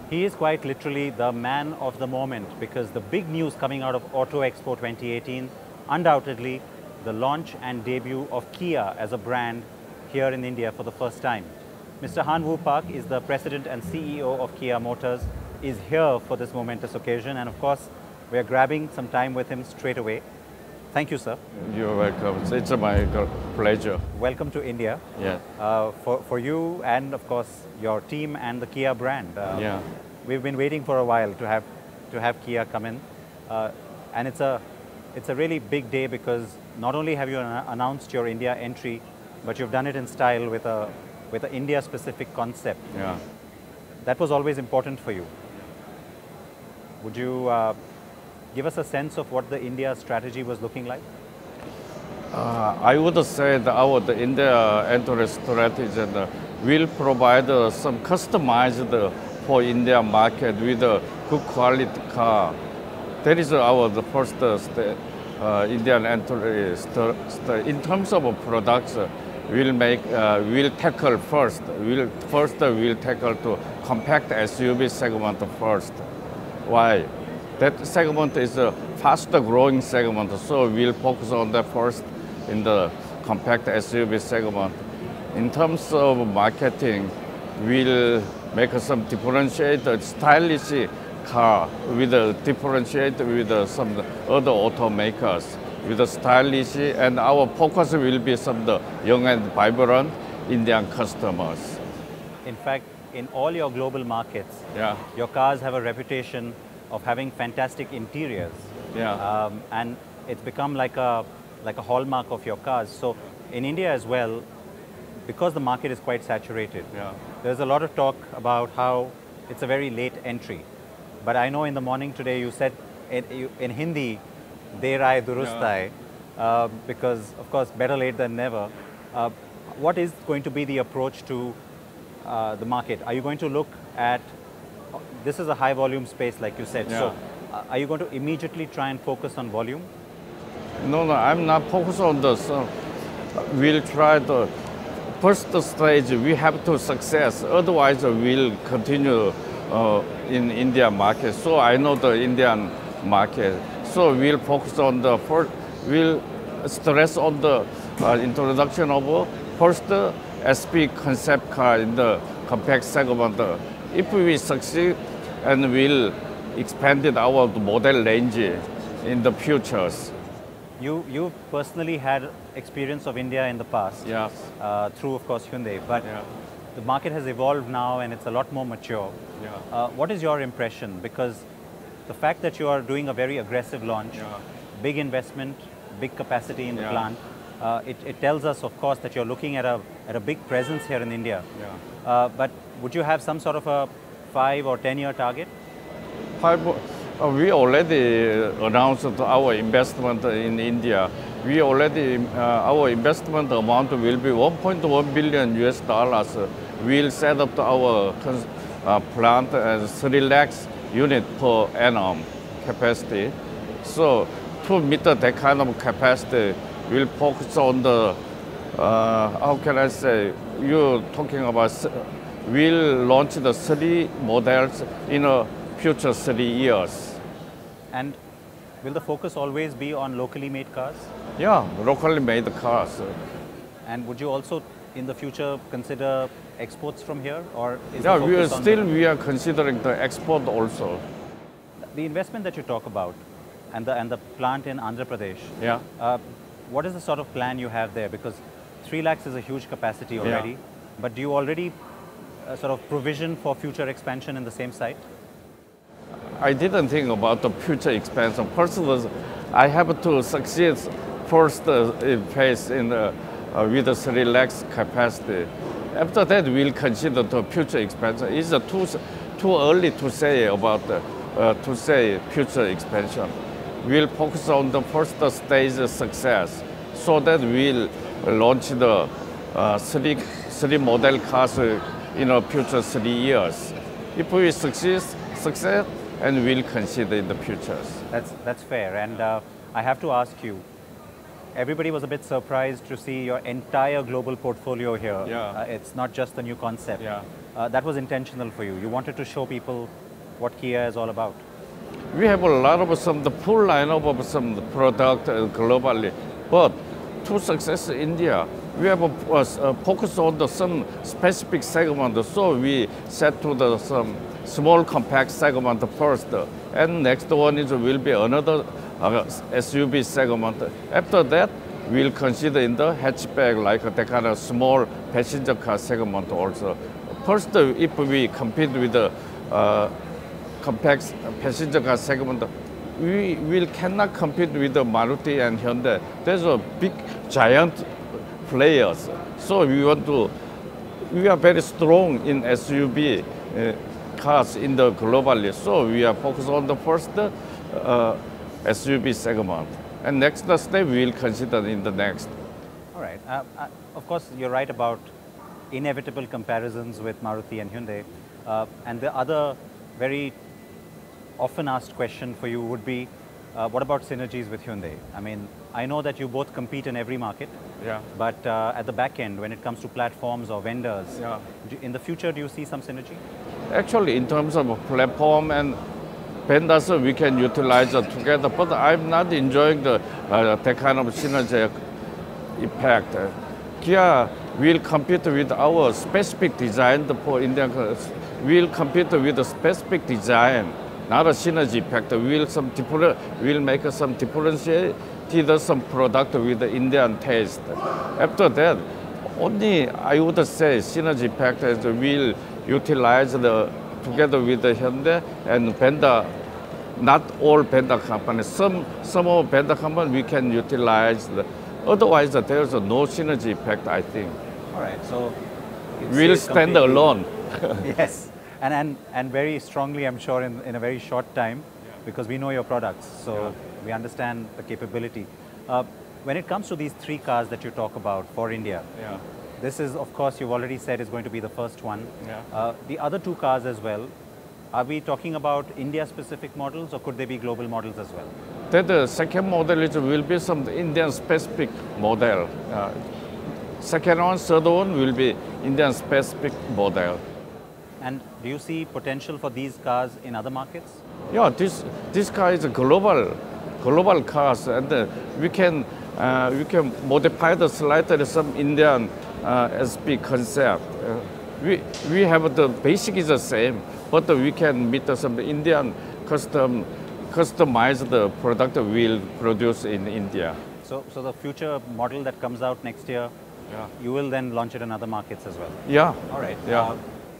He is quite literally the man of the moment, because the big news coming out of Auto Expo 2018, undoubtedly the launch and debut of Kia as a brand here in India for the first time. Mr. Han Woo Park is the president and CEO of Kia Motors, is here for this momentous occasion, and of course we are grabbing some time with him straight away. Thank you, sir. You're welcome. It's my pleasure. Welcome to India. Yeah. For you and of course your team and the Kia brand. Yeah. We've been waiting for a while to have Kia come in, and it's a really big day, because not only have you announced your India entry, but you've done it in style with an India-specific concept. Yeah. That was always important for you. Would you give us a sense of what the India strategy was looking like? I would say that the India entry strategy will provide some customized for India market with a good quality car. That is the first Indian entry. In terms of products, we'll tackle first. We'll tackle to compact SUV segment first. Why? That segment is a faster growing segment, so we'll focus on that first in the compact SUV segment. In terms of marketing, we'll make some differentiated, stylish car with differentiate with some other automakers with stylish, and our focus will be some the young and vibrant Indian customers. In fact, in all your global markets, Yeah. your cars have a reputation of having fantastic interiors. Yeah. And it's become like a hallmark of your cars. So in India as well, because the market is quite saturated, Yeah. there's a lot of talk about how it's a very late entry. But I know in the morning today you said in Hindi, "Der aaye durust aaye," because of course better late than never. What is going to be the approach to the market? Are you going to look at, this is a high volume space like you said, Yeah. so are you going to immediately try and focus on volume? No, I'm not focused on this. We'll try the first stage. We have to success. Otherwise, we'll continue in India market. So I know the Indian market. So we'll focus on the first. We'll stress on the introduction of first SP concept car in the compact segment. If we succeed, and we'll expand our model range in the futures. You personally had experience of India in the past, Yes. through of course Hyundai, but Yeah. the market has evolved now and it's a lot more mature. Yeah. What is your impression? Because the fact that you are doing a very aggressive launch, Yeah. big investment, big capacity in the Yeah. plant, it tells us of course that you're looking at a big presence here in India. Yeah. But would you have some sort of a 5 or 10-year target? We already announced our investment in India. We already, our investment amount will be $1.1 billion US dollars. We'll set up our plant as 3 lakhs unit per annum capacity. So to meet that kind of capacity, we'll focus on the, how can I say, you're talking about, we'll launch the 3 models in a future 3 years. And will the focus always be on locally made cars? Yeah, locally made cars. And would you also in the future consider exports from here, or is Yeah, the focus on we are considering the export also. the investment that you talk about and the plant in Andhra Pradesh? Yeah. What is the sort of plan you have there? Because 3 lakhs is a huge capacity already, but do you already sort of provision for future expansion in the same site? I didn't think about the future expansion. First, I have to succeed first phase in with the 3 lakhs capacity. After that, we'll consider the future expansion. It's too early to say about future expansion. We'll focus on the first stage success, so that we'll launch the 3 model cars in the future 3 years. If we succeed, and we'll consider in the future. That's fair. And I have to ask you, everybody was a bit surprised to see your entire global portfolio here. Yeah. It's not just the new concept. Yeah. That was intentional for you. You wanted to show people what Kia is all about. We have a lot of the full lineup of some product globally, but to success in India, we have a focus on some specific segment. So we set to some small compact segment first, and next one will be another SUV segment. After that, we'll consider in the hatchback like that kind of small passenger car segment also. First, if we compete with the compact passenger car segment, we cannot compete with the Maruti and Hyundai. There's a big giant players. So we are very strong in SUV cars in the globally. So we are focused on the first SUV segment. And next step we will consider in the next. All right. Of course, you're right about inevitable comparisons with Maruti and Hyundai. And the other very often asked question for you would be, what about synergies with Hyundai? I mean, I know that you both compete in every market, Yeah. but at the back end, when it comes to platforms or vendors, Yeah. in the future, do you see some synergy? Actually, in terms of platform and vendors, we can utilize together, but I'm not enjoying that kind of synergy effect. Kia will compete with our specific design for Indian cars. We'll compete with a specific design, not a synergy effect. We'll make some differentiated some product with the Indian taste. After that, only I would say synergy effect is we'll utilize together with the Hyundai and vendor. Not all vendor companies. Some of vendor companies we can utilize. Otherwise, there's no synergy effect, I think. All right, so We'll stand alone. Yes, and very strongly, I'm sure, in a very short time, because we know your products, so we understand the capability. When it comes to these three cars that you talk about for India, this is, of course, you've already said is going to be the first one. The other two cars as well, are we talking about India-specific models, or could they be global models as well? The second model will be some Indian-specific model. Second one, third one will be Indian-specific model. And do you see potential for these cars in other markets? Yeah, this car is a global cars, and we can modify the slightly some Indian SP concept. We have the basic is the same, but we can meet some Indian customized product we'll produce in India. So the future model that comes out next year, you will then launch it in other markets as well? Yeah. All right. Yeah.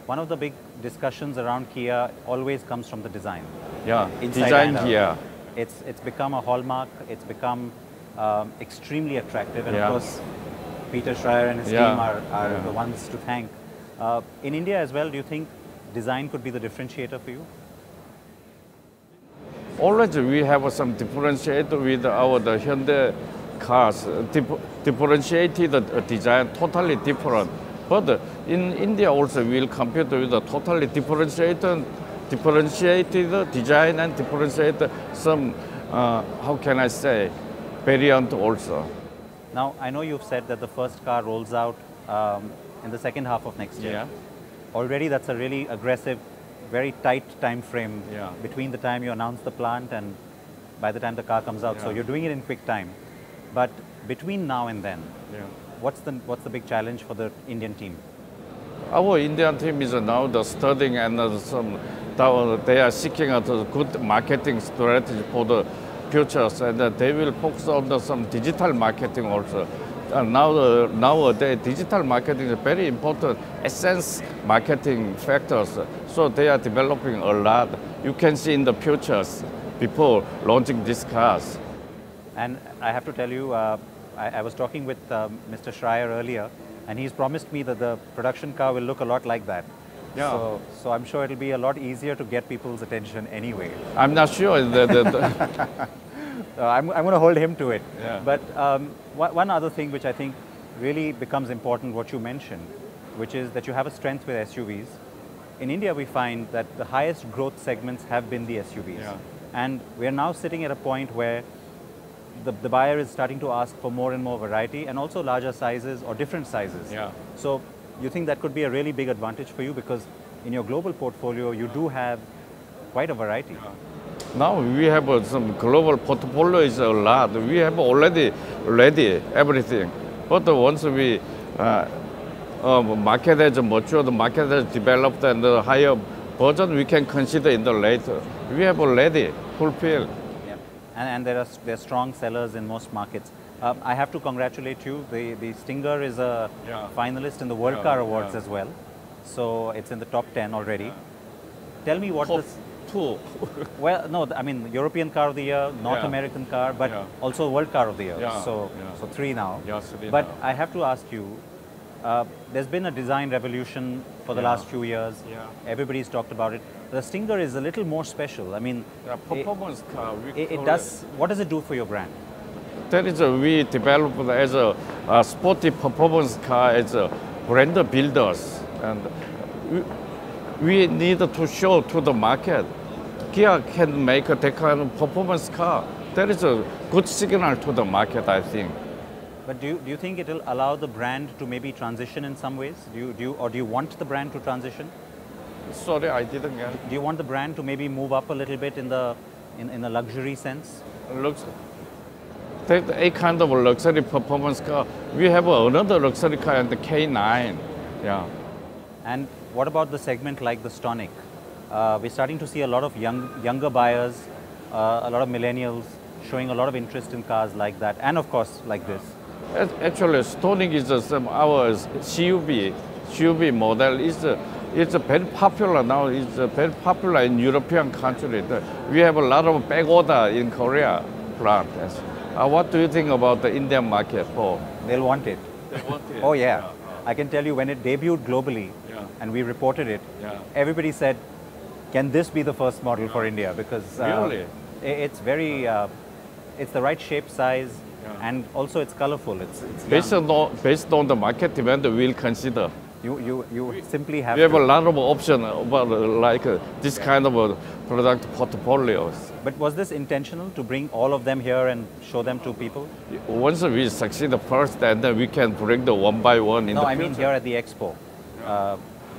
One of the big discussions around Kia always comes from the design. Yeah, Inside design and out. here. It's become a hallmark. It's become extremely attractive, and of course, Peter Schreier and his team are the ones to thank. In India as well, do you think design could be the differentiator for you? Always we have some differentiator with the Hyundai cars, differentiated design, totally different. But in India also we'll compete with a totally differentiated design and differentiated some, how can I say, variant also. Now, I know you've said that the first car rolls out in the second half of next year. Already that's a really aggressive, very tight time frame between the time you announce the plant and by the time the car comes out. So you're doing it in quick time. But between now and then, what's the big challenge for the Indian team? Our Indian team is now studying and they are seeking a good marketing strategy for the futures, and they will focus on some digital marketing also. Nowadays, digital marketing is very important, essence marketing factors. So they are developing a lot. You can see in the futures before launching these cars. And I have to tell you, I was talking with Mr. Schreier earlier, and he's promised me that the production car will look a lot like that. Yeah. So I'm sure it'll be a lot easier to get people's attention anyway. I'm not sure that. I'm going to hold him to it. Yeah. But one other thing which I think really becomes important, what you mentioned, which is that you have a strength with SUVs. In India, we find that the highest growth segments have been the SUVs. And we're now sitting at a point where the buyer is starting to ask for more and more variety and also larger sizes or different sizes. Yeah. So you think that could be a really big advantage for you because in your global portfolio, you do have quite a variety. Now we have some global portfolio is a lot. We have already ready everything. But once we market has matured, the market has developed and the higher version we can consider in the later. We have already fulfilled. Yeah. And there are strong sellers in most markets. I have to congratulate you. The Stinger is a finalist in the World Car Awards as well. So it's in the top 10 already. Tell me what Top this... two. Well, no, I mean European Car of the Year, North American Car, but also World Car of the Year. So 3 now. Yeah, 3 but now. I have to ask you, there's been a design revolution for the last few years. Yeah. Everybody's talked about it. The Stinger is a little more special. I mean, Performance car. it does. What does it do for your brand? That is we developed as a sporty performance car as a brand builders, and we need to show to the market Kia can make that kind of performance car. That is a good signal to the market, I think. But do you think it will allow the brand to maybe transition in some ways? Do you want the brand to transition? Sorry, I didn't get it. Do you want the brand to maybe move up a little bit in the luxury sense? Looks take a kind of luxury performance car. We have another luxury car in the K9. Yeah. And what about the segment like the Stonic? We're starting to see a lot of younger buyers, a lot of millennials showing a lot of interest in cars like that, and of course like this. Actually, Stonic is our CUV model. It's very popular now. It's very popular in European countries. We have a lot of back order in Korea plant. What do you think about the Indian market, Paul? They'll want it. They want it. Oh yeah. I can tell you when it debuted globally and we reported it, everybody said, can this be the first model for India? Because really? It's very, it's the right shape, size, and also it's colorful. It's based on the market demand, we'll consider. You simply have We have a lot of options about this kind of product portfolios. But was this intentional to bring all of them here and show them to people? Once we succeed first, and then we can bring the one by one in the future. No, I mean here at the Expo.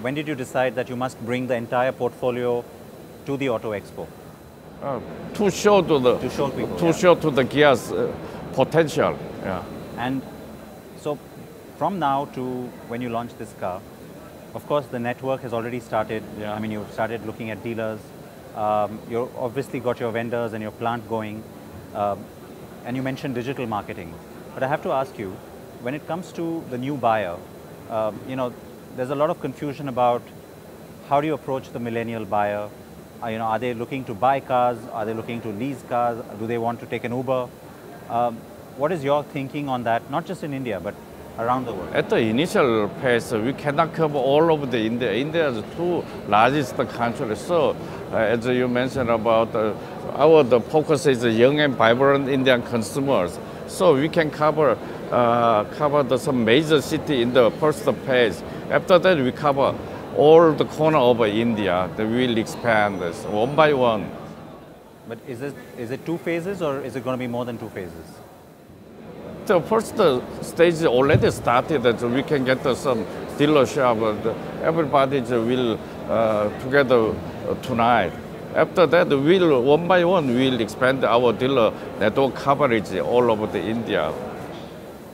When did you decide that you must bring the entire portfolio to the Auto Expo? To show to the people, show to the Kia's potential. Yeah. And so, from now to when you launch this car, of course the network has already started. Yeah. I mean, you've started looking at dealers. You've obviously got your vendors and your plant going. And you mentioned digital marketing. But I have to ask you, when it comes to the new buyer, you know, there's a lot of confusion about how do you approach the millennial buyer? You know, are they looking to buy cars? Are they looking to lease cars? Do they want to take an Uber? What is your thinking on that, not just in India, but around the world? At the initial phase, we cannot cover all of the India. India is the two largest countries. So, as you mentioned about the focus is young and vibrant Indian consumers. So we can cover some major city in the first phase. After that, we cover all the corner of India. That will expand this one by one. But is it 2 phases or is it going to be more than 2 phases? The first stage already started. That we can get some dealership. Everybody will together tonight. After that, we'll one by one we'll expand our dealer network coverage all over the India.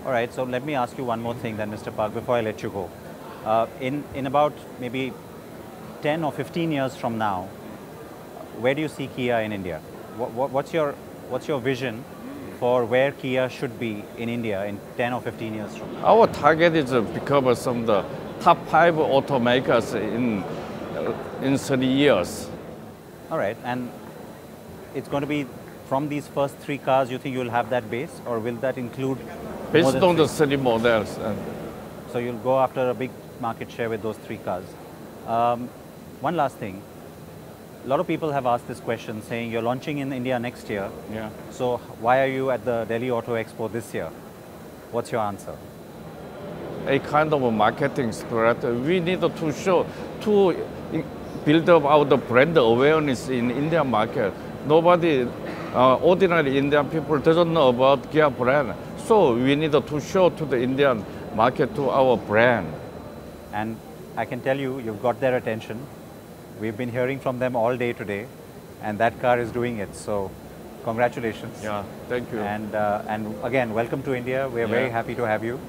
All right. So let me ask you one more thing, then, Mr. Park, before I let you go. In about maybe 10 or 15 years from now, where do you see Kia in India? What's your vision for where Kia should be in India in 10 or 15 years from now? Our target is to become some of the top 5 automakers in 30 years. All right, and it's going to be from these first 3 cars, you think you'll have that base, or will that include based on the 30 models? So you'll go after a big market share with those 3 cars. One last thing. A lot of people have asked this question, saying you're launching in India next year. Yeah. So why are you at the Delhi Auto Expo this year? What's your answer? A kind of a marketing strategy. We need to show, to build up our brand awareness in Indian market. Nobody ordinary Indian people doesn't know about Kia brand. So we need to show to the Indian market to our brand. And I can tell you, you've got their attention. We've been hearing from them all day today, and that car is doing it. So congratulations. Yeah, thank you. And again, welcome to India. We're very happy to have you.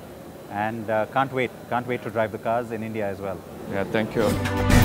And can't wait to drive the cars in India as well. Yeah, thank you.